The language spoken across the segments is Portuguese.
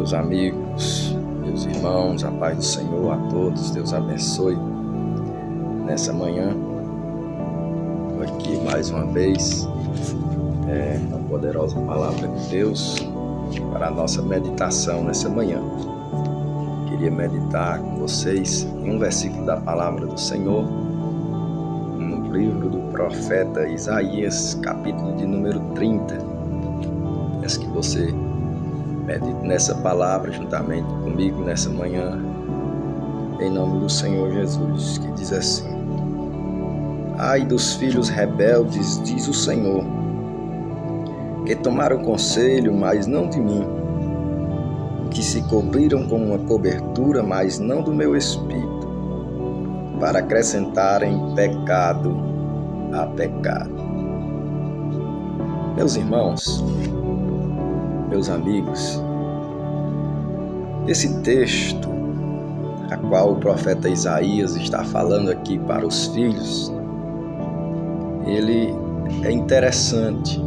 Meus amigos, meus irmãos, a paz do Senhor a todos, Deus abençoe. Nessa manhã, estou aqui mais uma vez, na poderosa palavra de Deus, para a nossa meditação nessa manhã. Queria meditar com vocês em um versículo da palavra do Senhor, no livro do profeta Isaías, capítulo de número 30. Peço que você medite nessa palavra juntamente comigo nessa manhã, em nome do Senhor Jesus, que diz assim: Ai dos filhos rebeldes, diz o Senhor, que tomaram conselho, mas não de mim, que se cobriram com uma cobertura, mas não do meu espírito, para acrescentarem pecado a pecado. Meus irmãos, meus amigos, esse texto, a qual o profeta Isaías está falando aqui para os filhos, ele é interessante.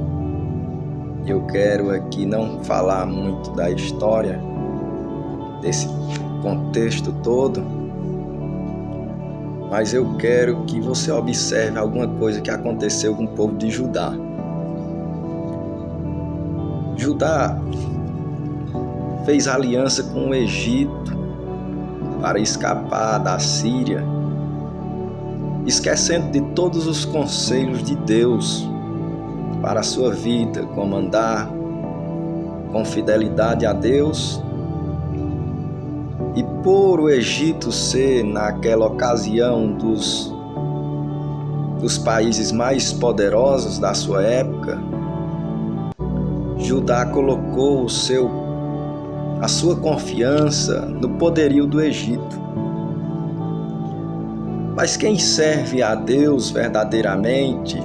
Eu quero aqui não falar muito da história, desse contexto todo, mas eu quero que você observe alguma coisa que aconteceu com o povo de Judá. Judá fez aliança com o Egito para escapar da Síria, esquecendo de todos os conselhos de Deus para a sua vida, como andar com fidelidade a Deus. E por o Egito ser, naquela ocasião, dos países mais poderosos da sua época, Judá colocou a sua confiança no poderio do Egito. Mas quem serve a Deus verdadeiramente,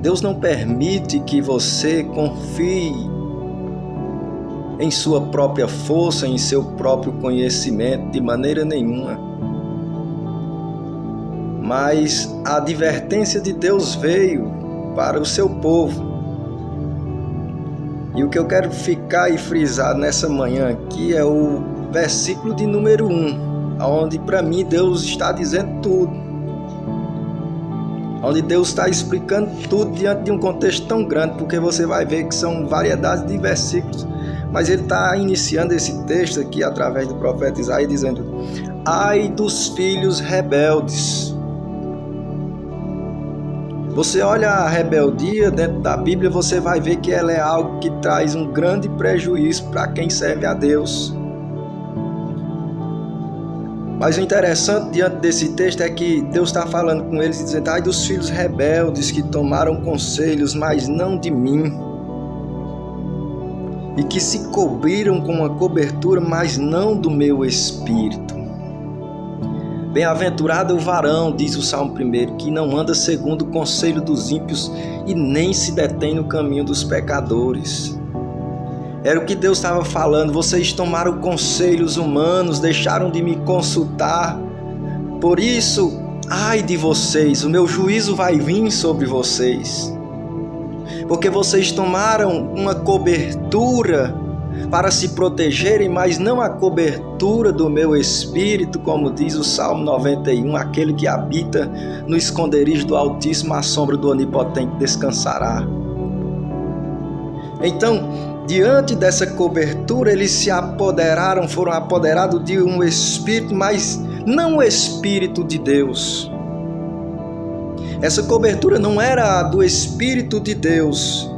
Deus não permite que você confie em sua própria força, em seu próprio conhecimento, de maneira nenhuma. Mas a advertência de Deus veio para o seu povo. E o que eu quero ficar e frisar nessa manhã aqui é o versículo de número 1, onde para mim Deus está dizendo tudo. Onde Deus está explicando tudo diante de um contexto tão grande, porque você vai ver que são variedades de versículos, mas ele está iniciando esse texto aqui através do profeta Isaías dizendo: Ai dos filhos rebeldes. Você olha a rebeldia dentro da Bíblia, você vai ver que ela é algo que traz um grande prejuízo para quem serve a Deus. Mas o interessante diante desse texto é que Deus está falando com eles e dizendo: ai dos filhos rebeldes que tomaram conselhos, mas não de mim, e que se cobriram com uma cobertura, mas não do meu espírito. Bem-aventurado o varão, diz o Salmo 1, que não anda segundo o conselho dos ímpios e nem se detém no caminho dos pecadores. Era o que Deus estava falando: vocês tomaram conselhos humanos, deixaram de me consultar. Por isso, ai de vocês, o meu juízo vai vir sobre vocês. Porque vocês tomaram uma cobertura para se protegerem, mas não a cobertura do meu espírito, como diz o Salmo 91, aquele que habita no esconderijo do Altíssimo, à sombra do Onipotente descansará. Então, diante dessa cobertura, eles foram apoderados de um espírito, mas não o Espírito de Deus. Essa cobertura não era a do Espírito de Deus,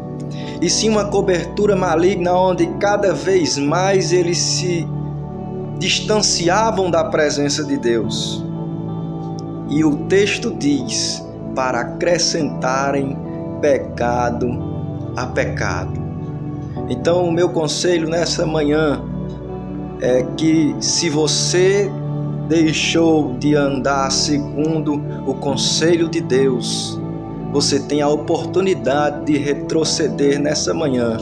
e sim uma cobertura maligna, onde cada vez mais eles se distanciavam da presença de Deus. E o texto diz: para acrescentarem pecado a pecado. Então o meu conselho nessa manhã é que, se você deixou de andar segundo o conselho de Deus, você tem a oportunidade de retroceder nessa manhã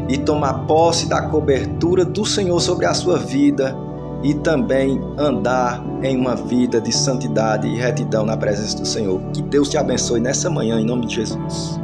e tomar posse da cobertura do Senhor sobre a sua vida e também andar em uma vida de santidade e retidão na presença do Senhor. Que Deus te abençoe nessa manhã, em nome de Jesus.